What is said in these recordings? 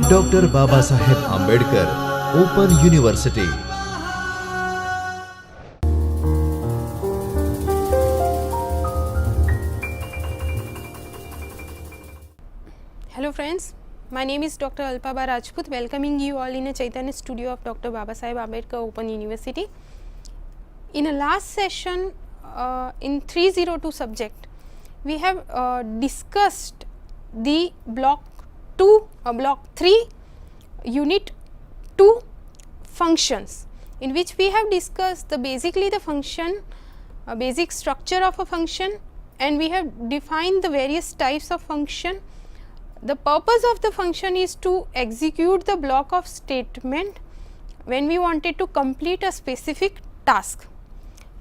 Doctor Baba Saheb Ambedkar open university. Hello friends, my name is Dr. Alpaba Rajput, welcoming you all in a Chaitanya studio of Dr. Baba Saheb Ambedkar Open University. In a last session in 302 subject, we have discussed the block 2 or block 3 unit 2 functions, in which we have discussed the basically the function, basic structure of a function, and we have defined the various types of function. The purpose of the function is to execute the block of statement when we wanted to complete a specific task.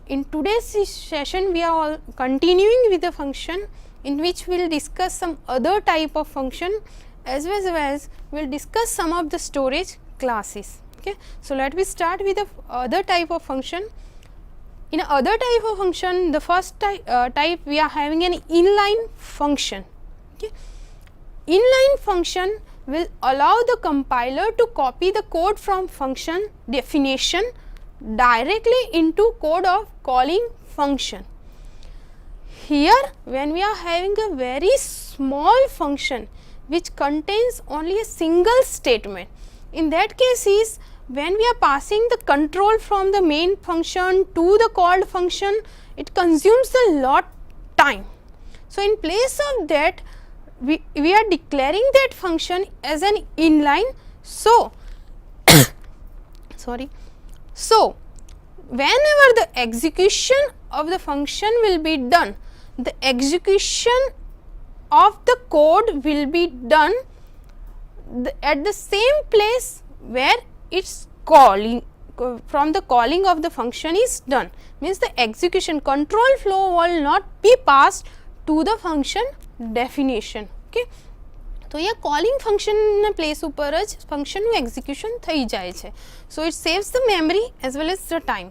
In today's session, we are all continuing with the function, in which we will discuss some other type of function, as well as we will discuss some of the storage classes. Okay. So, let me start with the other type of function. In other type of function, the first type we are having an inline function. Okay. Inline function will allow the compiler to copy the code from function definition directly into code of calling function. Here, when we are having a very small function which contains only a single statement, in that case is when we are passing the control from the main function to the called function, it consumes a lot time. So, in place of that, we are declaring that function as an inline. So, sorry. So, whenever the execution of the function will be done, the execution of the code will be done at the same place where its calling from the calling of the function is done. Means the execution control flow will not be passed to the function definition. Okay. તો અહીંયા calling function ના place ઉપર જ function નું execution થઈ જાય છે. So, it saves the memory as well as the time.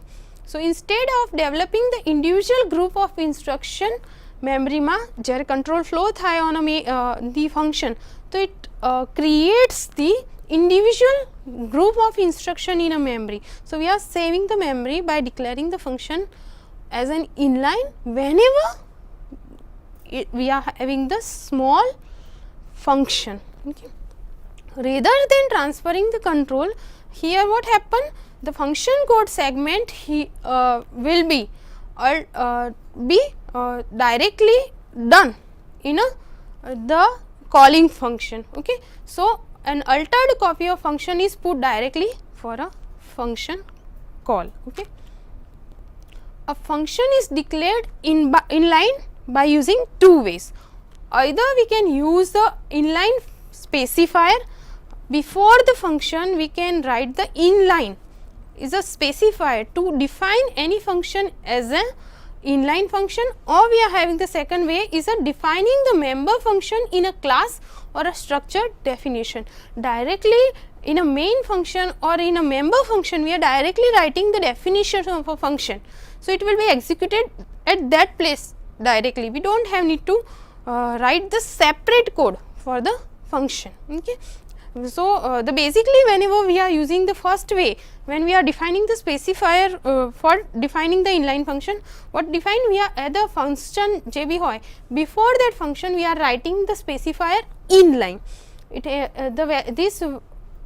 So, instead of developing the individual group of instruction memory માં જ્યારે control flow થાય on the function, so it creates the individual group of instruction in a memory. So, we are saving the memory by declaring the function as an inline whenever we are having the small function. Okay. Rather than transferring the control, here what happened, the function code segment will be directly done in the calling function. Okay. So, an altered copy of function is put directly for a function call. Okay. A function is declared inline by using two ways. Either we can use the inline specifier. Before the function, we can write the inline is a specifier to define any function as an inline function, or we are having the second way is a defining the member function in a class or a structured definition. Directly in a main function or in a member function, we are directly writing the definition of a function. So, it will be executed at that place directly. We do not have need to write the separate code for the function. Okay. So, the basically whenever we are using the first way, when we are defining the specifier for defining the inline function, what define we are at the function જે બી હોય, before that function we are writing the specifier inline. This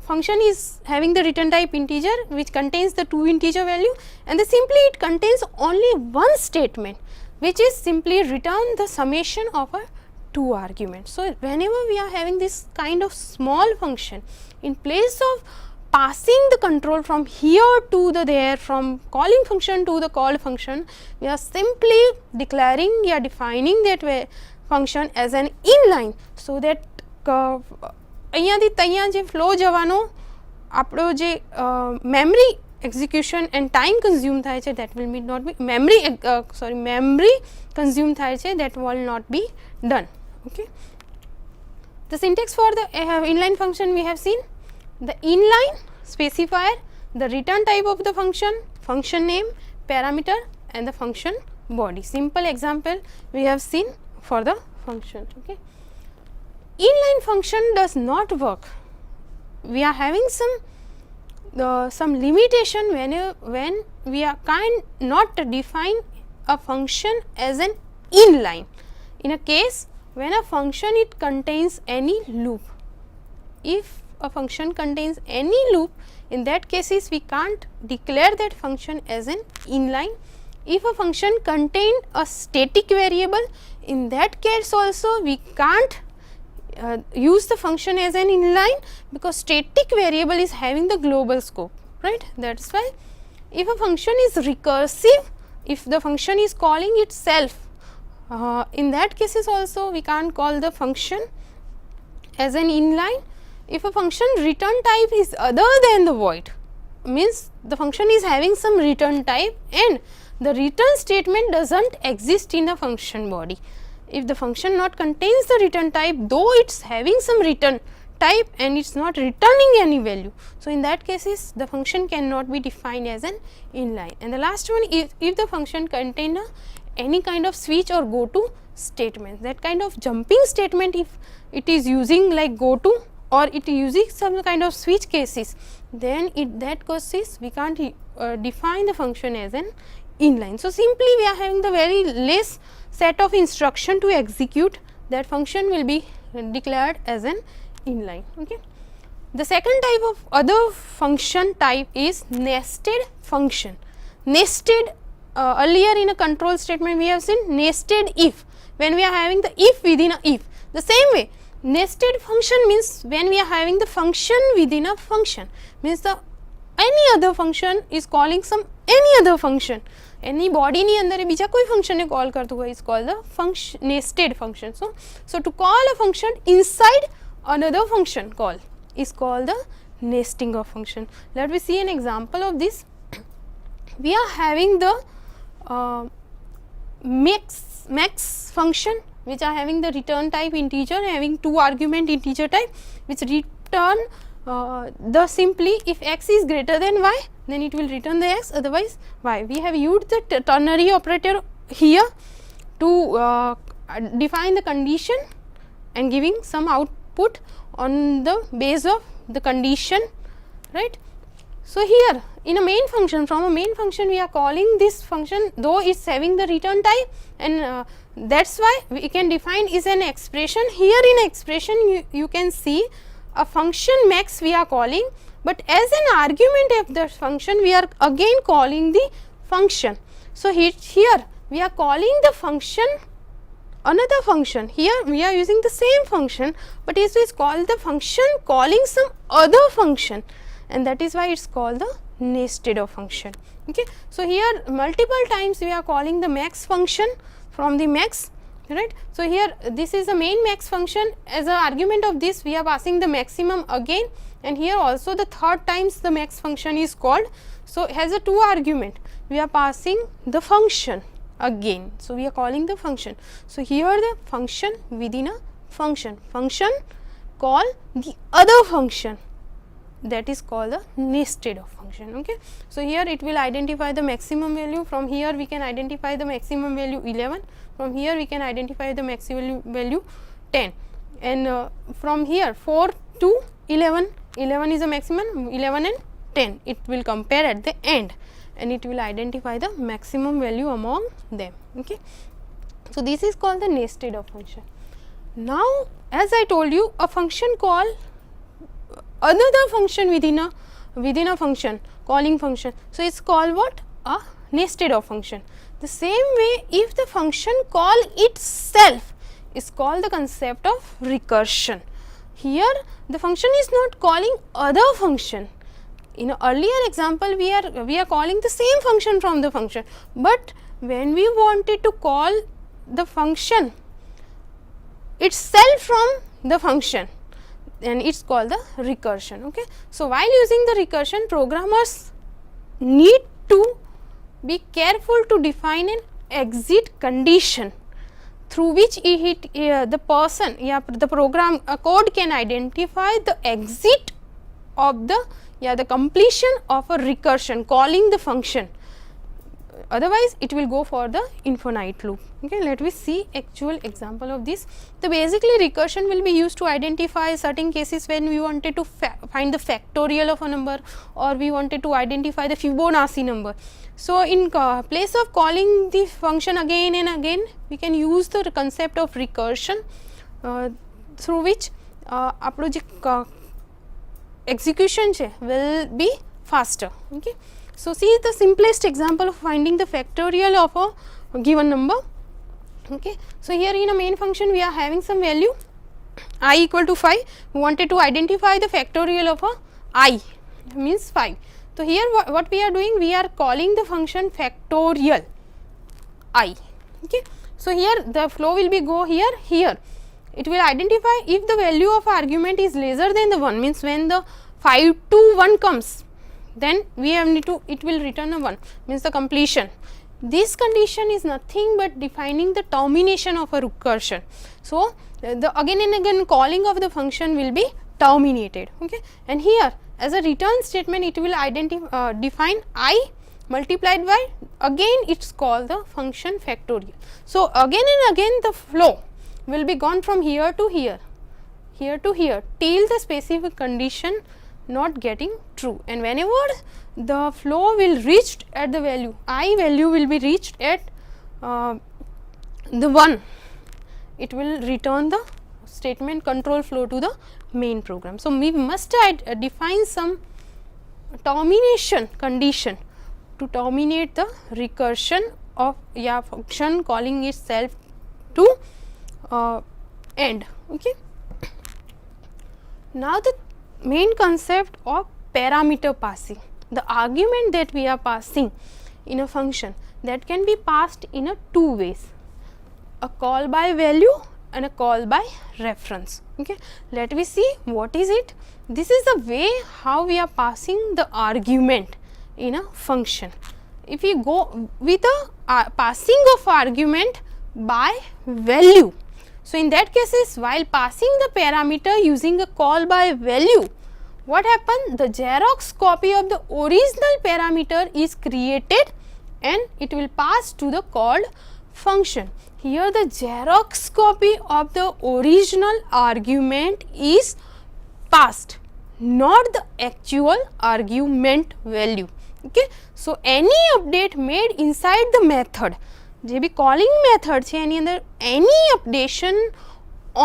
function is having the return type integer which contains the two integer value, and simply it contains only one statement which is simply return the summation of a two arguments. So, whenever we are having this kind of small function, in place of passing the control from here to the there, from calling function to the called function, we are simply declaring, we are defining that function as an inline. So, that અહીંયાથી ત્યાં જે flow જવાનો આપણો જે memory execution and time consume થાય છે, that will not be memory consume થાય છે, that will not be done. Okay. The syntax for the inline function we have seen, the inline specifier, the return type of the function, function name, parameter and the function body. Simple example we have seen for the function. Okay. inline function does not work. We are having some limitation when we are not define a function as an inline. In a case when a function it contains any loop. If a function contains any loop, in that cases we can't declare that function as an inline. If a function contain a static variable, in that case also we can't use the function as an inline, because static variable is having the global scope, right. That is why if a function is recursive, if the function is calling itself, in that cases also we can't call the function as an inline. If a function return type is other than the void, means the function is having some return type and the return statement does not exist in the function body. If the function not contains the return type, though it is having some return type and it is not returning any value, so in that cases the function cannot be defined as an inline. And the last one, if the function contain any kind of switch or go to statement, that kind of jumping statement, if it is using like go to or it using some kind of switch cases, then that cases we can't define the function as an inline. So simply we are having the very less set of instruction to execute, that function will be declared as an inline. Okay. The second type of other function type is nested function. Nested, earlier in a control statement we have seen nested if, when we are having the if within a if. The same way nested function means when we are having the function within a function, means the any other function is calling some any other function, any body ની અંદર બીજા કોઈ function ને call કરતું હોય, is called the function nested function. So to call a function inside another function call is called the nesting of function. Let me see an example of this. We are having the max function which are having the return type integer, having two argument integer type, which return the simply if x is greater than y, then it will return the x, otherwise y. We have used the ternary operator here to define the condition and giving some output on the base of the condition, right. So here in a main function, from a main function we are calling this function, though it's having the return type, and that's why we can define is an expression. Here in expression you can see a function max we are calling, but as an argument of the function we are again calling the function. So here we are calling the function another function. Here we are using the same function, but it is called the function calling some other function, and that is why it's called the nested of function. Okay. So here multiple times we are calling the max function from the max, right. So here this is the main max function, as an argument of this we are passing the maximum again, and here also the third times the max function is called. So it has a two argument, we are passing the function again, so we are calling the function. So here the function within a function call the other function, that is called the nested of function. Okay. So here it will identify the maximum value, from here we can identify the maximum value 11, from here we can identify the maximum value 10, and from here 4 to 11, 11 is the maximum, 11 and 10 it will compare at the end, and it will identify the maximum value among them. Okay. So this is called the nested of function. Now as I told you, a function call another function within a function, calling function, so it's called what? A nested of function. The same way, if the function call itself is called the concept of recursion. Here the function is not calling other function. In an earlier example we are calling the same function from the function, but when we wanted to call the function itself from the function, then it's called the recursion. Okay. So while using the recursion, programmers need to be careful to define an exit condition through which the person, the program code can identify the exit of the completion of a recursion calling the function. otherwise it will go for the infinite loop. Okay, let me see actual example of this. So basically recursion will be used to identify certain cases when we wanted to find the factorial of a number, or we wanted to identify the Fibonacci number. So in place of calling the function again and again, we can use the concept of recursion, through which આપણું જે execution will be faster. Okay. So see the simplest example of finding the factorial of a given number. Okay. So here in a main function we are having some value I equal to 5. We wanted to identify the factorial of a I, means 5. So here what we are doing, we are calling the function factorial I. Okay. So here the flow will be go here. It will identify if the value of argument is lesser than the 1, means when the 5 to 1 comes, then we have need to, it will return a 1, means the completion. This condition is nothing but defining the termination of a recursion. So the again and again calling of the function will be terminated. Okay. And here as a return statement, it will define I multiplied by, again it's called the function factorial. So again and again the flow will be gone from here to here to here till the specific condition not getting true, and whenever the flow will reach at the value I value will be reached at the 1, it will return the statement control flow to the main program. So we must define some termination condition to terminate the recursion of function calling itself to end. Okay. Now the main concept of parameter passing, the argument that we are passing in a function, that can be passed in a two ways, a call by value and a call by reference. Okay. Let me see what is it. This is the way how we are passing the argument in a function. If we go with a passing of argument by value, so in that cases, while passing the parameter using a call by value, what happened? The Xerox copy of the original parameter is created and it will pass to the called function. Here the Xerox copy of the original argument is passed, not the actual argument value. Okay. So any update made inside the method, જે બી calling method છે એની અંદર any updation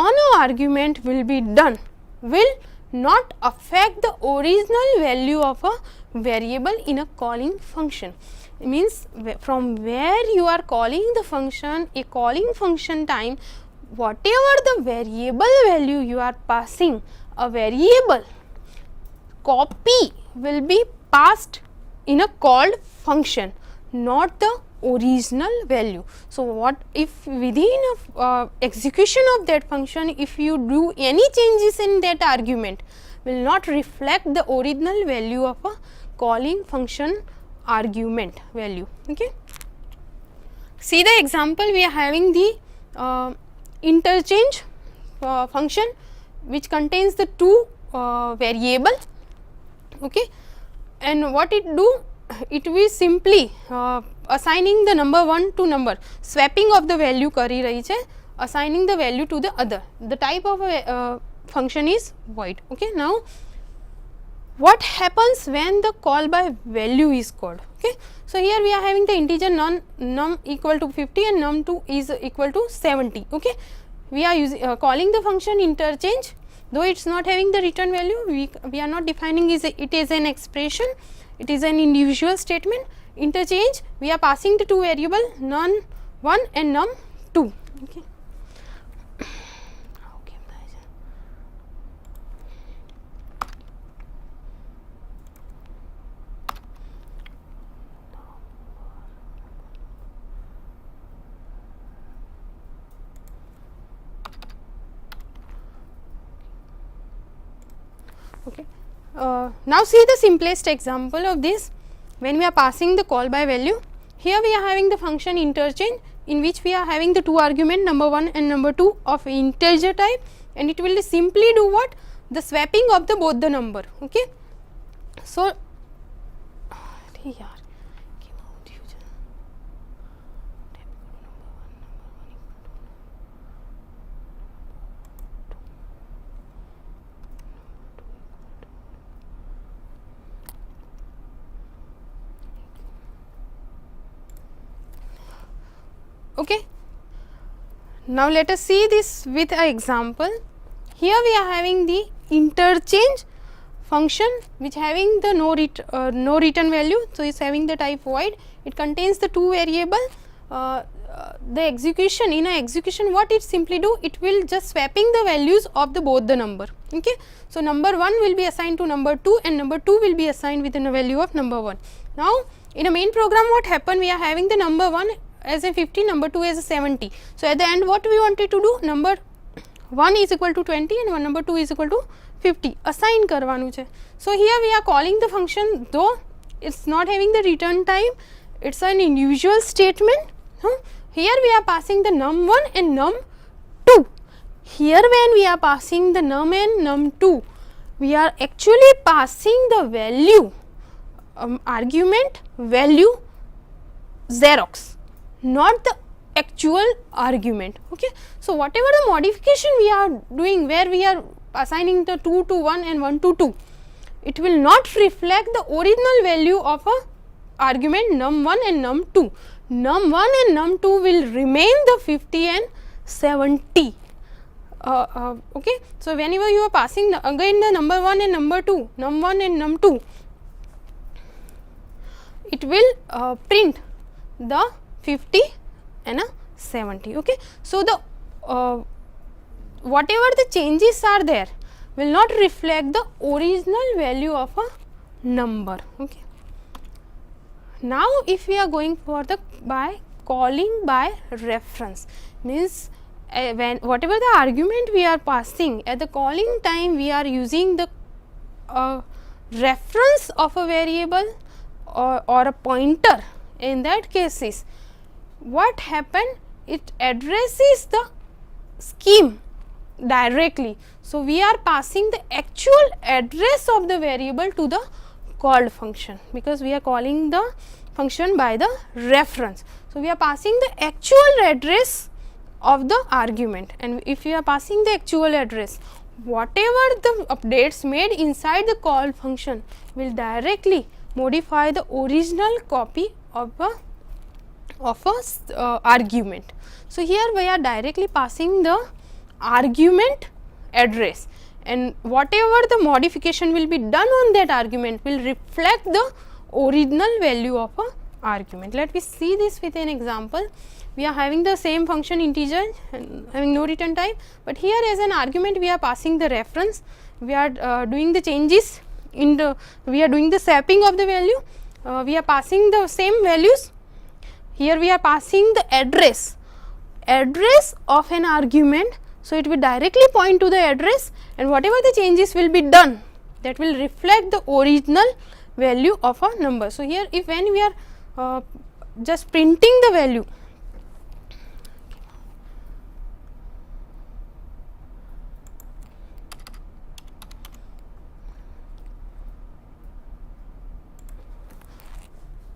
on a argument will be done, will not affect the original value of a variable in a calling function. It means from where you are calling the function, a calling function time, whatever the variable value you are passing, a variable copy will be passed in a called function, not the original value. So what if within execution of that function, if you do any changes in that argument, will not reflect the original value of a calling function argument value. Okay. See the example, we are having the interchange function which contains the two variable. Okay. And what it do, it will simply assigning the number 1 to number, swapping of the value કરી રહી છે, assigning the value to the other. The type of function is void. Okay. Now what happens when the call by value is called? Okay. So here we are having the integer num equal to 50 and num2 is equal to 70. Okay. We are using calling the function interchange, though it's not having the return value, we are not defining it is an expression, it is an individual statement. Interchange, we are passing the two variable num1 and num2. Okay. Okay. Now see the simplest example of this. When we are passing the call by value, here we are having the function interchange, in which we are having the two argument number 1 and number 2 of integer type, and it will simply do what? The swapping of the both the number. Okay. So Okay. Now let us see this with an example. Here we are having the interchange function which having the no return value. So, it is having the type void. It contains the two variable. The execution, in a execution what it simply do, it will just swapping the values of the both the number. Okay. So, number 1 will be assigned to number 2 and number 2 will be assigned with the value of number 1. Now, in a main program what happened, we are having the number 1 as a 50, number 2 as a 70. So, at the end what we wanted to do, number 1 is equal to 20 and number 2 is equal to 50, assign करवानु છે. So, here we are calling the function, though it is not having the return type, it is an individual statement. Here we are passing the num1 and num2. Here when we are passing the num and num2, we are actually passing the value, argument value Xerox, not the actual argument. Okay. So, whatever the modification we are doing, where we are assigning the 2 to 1 and 1 to 2, it will not reflect the original value of a argument num1 and num2. Num1 and num2 will remain the 50 and 70. Okay. So, whenever you are passing again the number 1 and number 2, num1 and num2, it will print the 50 and a 70. Okay. So, the whatever the changes are there will not reflect the original value of a number. Okay. Now, if we are going for the by calling by reference, means when whatever the argument we are passing at the calling time, we are using the reference of a variable or a pointer. In that cases, what happened, it addresses the scheme directly. So, we are passing the actual address of the variable to the called function, because we are calling the function by the reference. So, we are passing the actual address of the argument, and if we are passing the actual address, whatever the updates made inside the called function will directly modify the original copy of a argument. So, here we are directly passing the argument address, and whatever the modification will be done on that argument will reflect the original value of a argument. Let me see this with an example. We are having the same function integer and having no return type, but here as an argument we are passing the reference. We are doing the changes in the, we are doing the swapping of the value. We are passing the same values. Here we are passing the address of an argument. So, it will directly point to the address, and whatever the changes will be done, that will reflect the original value of a number. So, here if when we are just printing the value,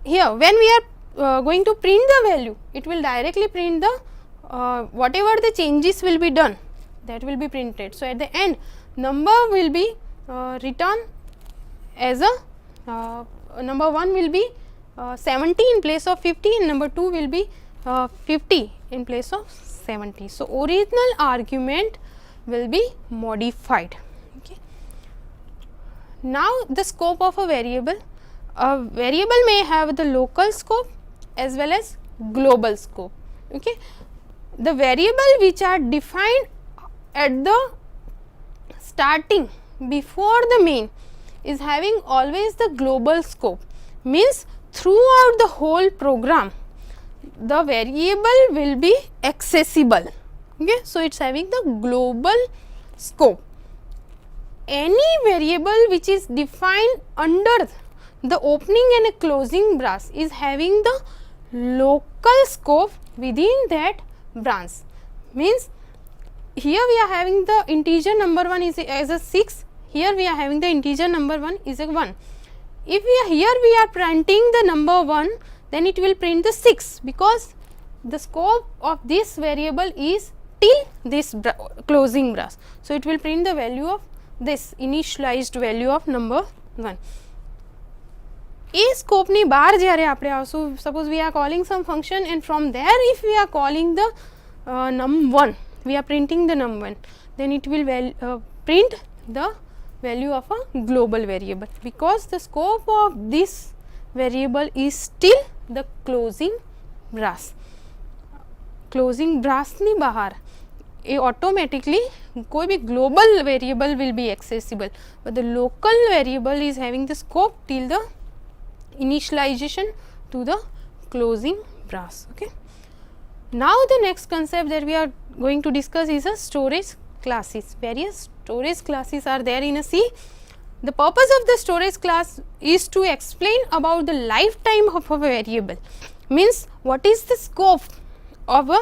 here when we are going to print the value, it will directly print the whatever the changes will be done, that will be printed. So, at the end number will be written as a number 1 will be 70 in place of 50 and number 2 will be 50 in place of 70. So, original argument will be modified. Okay. Now, the scope of a variable may have the local scope as well as global scope. Okay. The variable which are defined at the starting before the main is having always the global scope, means throughout the whole program the variable will be accessible. Okay. So, it is having the global scope. Any variable which is defined under the opening and a closing brace is having the local scope within that branch. Means here we are having the integer number 1 is as a 6, here we are having the integer number 1 is a 1. If we are here we are printing the number 1, then it will print the 6, because the scope of this variable is till this closing brace. So, it will print the value of this initialized value of number 1. એ સ્કોપની બહાર જ્યારે આપણે આવશું, suppose we are calling some function and from there if we are calling the num1, we are printing the num1, then it will print the value of a global variable, because the scope of this variable is still the closing brass. Closing brass ની બહાર એ automatically કોઈ બી global variable will be accessible, but the local variable is having the scope till the initialization to the closing brass. Okay. Now the next concept that we are going to discuss is a storage classes. Various storage classes are there in a C. The purpose of the storage class is to explain about the lifetime of a variable, means what is the scope of a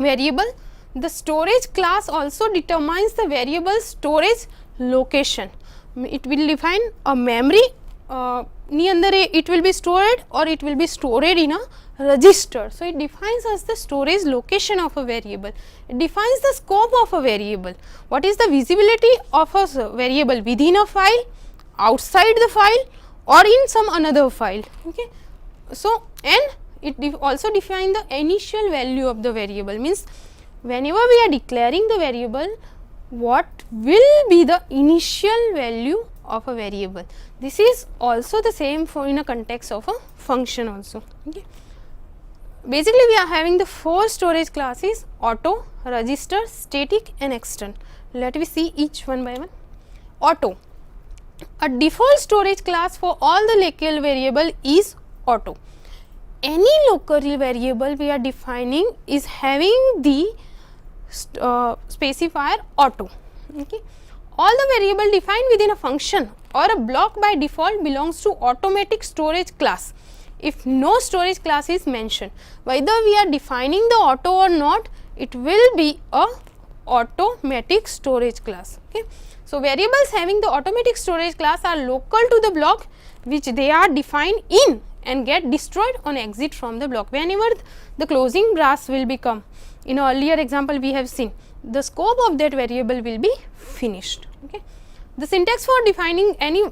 variable. The storage class also determines the variable storage location. It will define a memory ની અંદર it will be stored or it will be stored in a register. So it defines as the storage location of a variable. It defines the scope of a variable. What is the visibility of a variable within a file, outside the file, or in some another file. Okay. So and it also defines the initial value of the variable, means whenever we are declaring the variable, what will be the initial value of a variable. This is also the same for in a context of a function also. Okay. Basically we are having the 4 storage classes: auto, register, static and extern. Let me see each one by one. Auto. A default storage class for all the local variable is auto. Any local variable we are defining is having the specifier auto. Okay. All the variable defined within a function or a block by default belongs to automatic storage class if no storage class is mentioned. Whether we are defining the auto or not, it will be a automatic storage class. Okay. So variables having the automatic storage class are local to the block which they are defined in and get destroyed on exit from the block. Whenever the closing brass will become, in an earlier example we have seen, the scope of that variable will be finished. Okay. The syntax for defining any,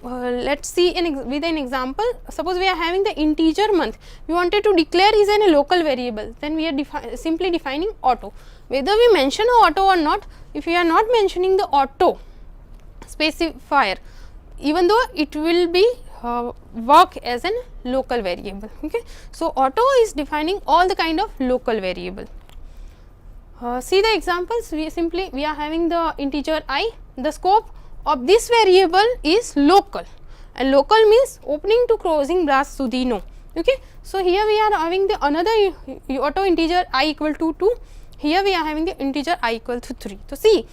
let's see with an example. Suppose we are having the integer month, we wanted to declare is a local variable, then we are simply defining auto. Whether we mention auto or not, if we are not mentioning the auto specifier, even though it will be work as a local variable. Okay. So auto is defining all the kind of local variable. See the examples. We are having the integer I. The scope of this variable is local, and local means opening to closing brass sudhino. Okay. So here we are having the another auto integer I equal to 2. Here we are having the integer I equal to 3. So see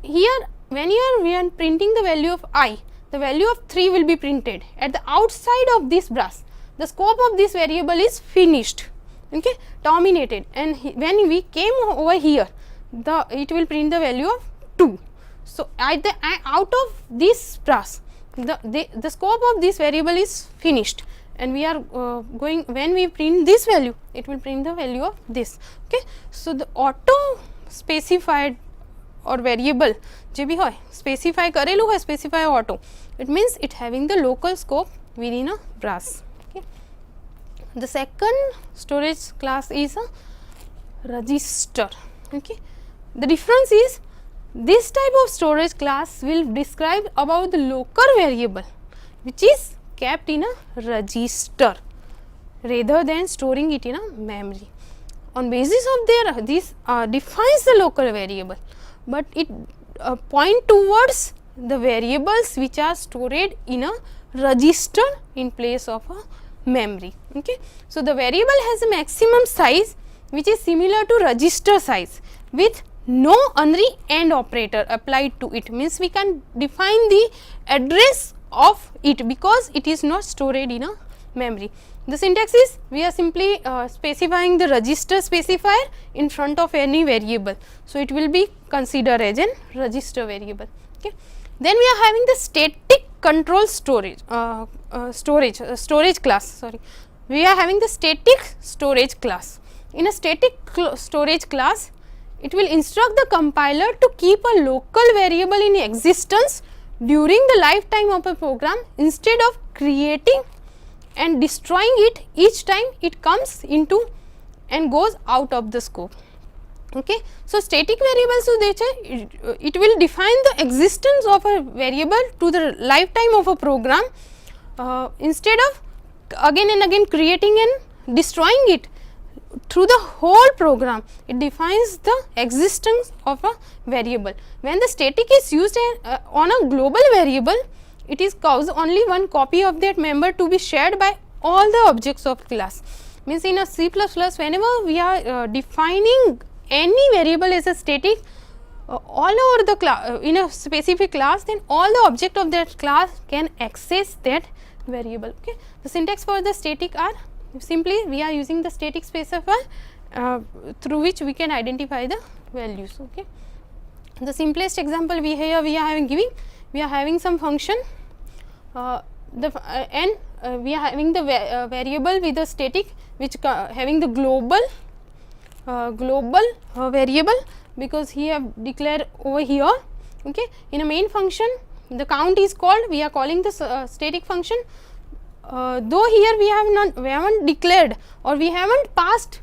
here, when we are printing the value of I, the value of 3 will be printed at the outside of this brass. The scope of this variable is finished. Okay, terminated, and when we came over here, it will print the value of 2. So out of this brass, the scope of this variable is finished, and we are going, when we print this value, it will print the value of this. Okay. So the auto specified or variable જે બી હોય specify કરેલું હોય, specify auto, it means it having the local scope within a brass. Okay. The second storage class is a register. Okay. The difference is this type of storage class will describe about the local variable which is kept in a register rather than storing it in a memory. On basis of this defines the local variable, but it point towards the variables which are stored in a register in place of a memory. Okay. So the variable has a maximum size which is similar to register size with no unary AND operator applied to it, means we can define the address of it because it is not stored in a memory. The syntax is, we are simply specifying the register specifier in front of any variable, so it will be considered as a register variable. Okay. Then we are having the static control storage class. Sorry, we are having the static storage class. In a static storage class, it will instruct the compiler to keep a local variable in existence during the lifetime of a program instead of creating and destroying it each time it comes into and goes out of the scope. Okay. So, static variables શું છે, it will define the existence of a variable to the lifetime of a program instead of again and again creating and destroying it through the whole program. It defines the existence of a variable. When the static is used on a global variable, it is cause only one copy of that member to be shared by all the objects of class. Means in a C++, whenever we are defining any variable as a static all over the class in a specific class, then all the object of that class can access that variable. Okay. The syntax for the static are simply we are using the static specifier through which we can identify the values. Okay. The simplest example we are having some function and we are having the variable with the static which having the global variable, because he have declared over here. Okay. In a main function the count is called, we are calling the static function, though here we haven't declared or we haven't passed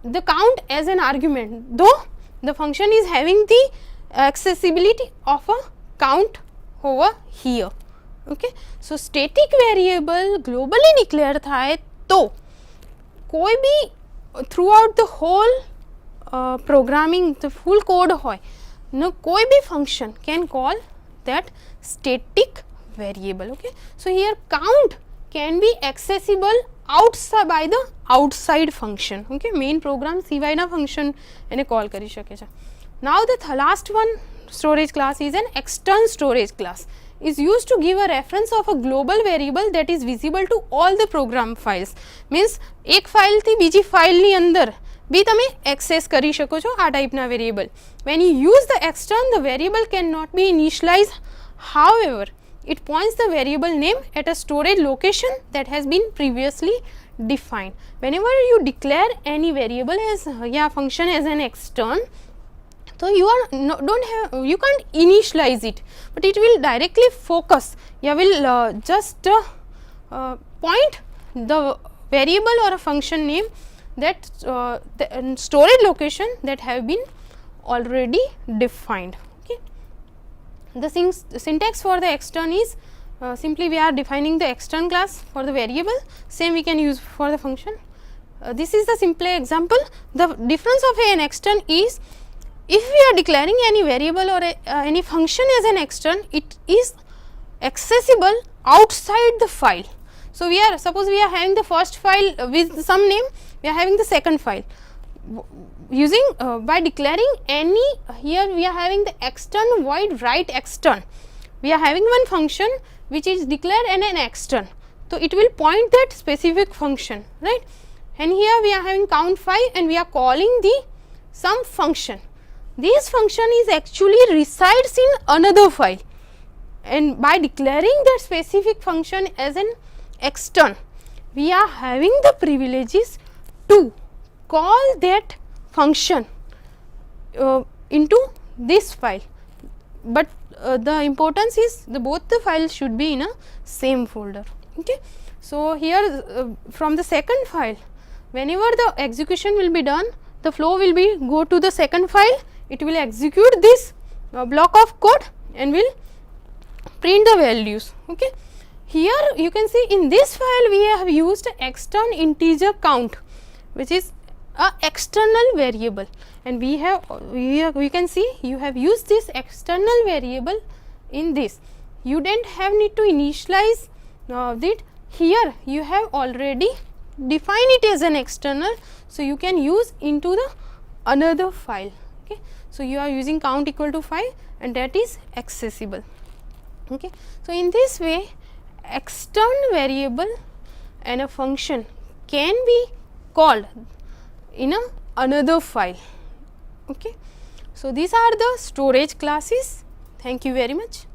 the count as an argument, though the function is having the accessibility of a count over here. Okay. So, static variable globally declare થાય તો કોઈ બી throughout the whole programming, the full code હોય no કોઈ બી function can call that static variable. Okay. So, here count can be accessible outside by the outside function. Okay. Main program સિવાયના function એને call કરી શકે છે. Now, the last one storage class is an external storage class. Is used to give a reference of a global variable that is visible to all the program files. Means એક file થી બીજી file ની અંદર બી તમે access કરી શકો છો આ ટાઈપના variable. When you use the extern, the variable cannot be initialized. However, it points the variable name at a storage location that has been previously defined. Whenever you declare any variable as function as an extern, so you you can't initialize it, but it will directly focus. You will just point the variable or a function name that the storage location that have been already defined. Okay. The syntax for the extern is simply we are defining the extern class for the variable. Same we can use for the function. This is the simple example. The difference of an extern is, if we are declaring any variable or any function as an extern, it is accessible outside the file. So, suppose we are having the first file with some name, we are having the second file. Using by declaring any, here we are having the extern void write extern. We are having one function which is declared and an extern. So, it will point that specific function, right. And here we are having count 5 and we are calling the some function. This function is actually resides in another file, and by declaring that specific function as an extern, we are having the privileges to call that function into this file. But the importance is both the files should be in a same folder. Okay. So, here from the second file, whenever the execution will be done, the flow will be go to the second file. It will execute this block of code and will print the values. Okay. Here you can see in this file we have used extern integer count, which is a external variable, and we can see you have used this external variable in this. You didn't have need to initialize it. Here you have already defined it as an external, so you can use into the another file. Okay. So, you are using count equal to 5 and that is accessible. Okay. So, in this way external variable and a function can be called in another file. Okay. So, these are the storage classes. Thank you very much.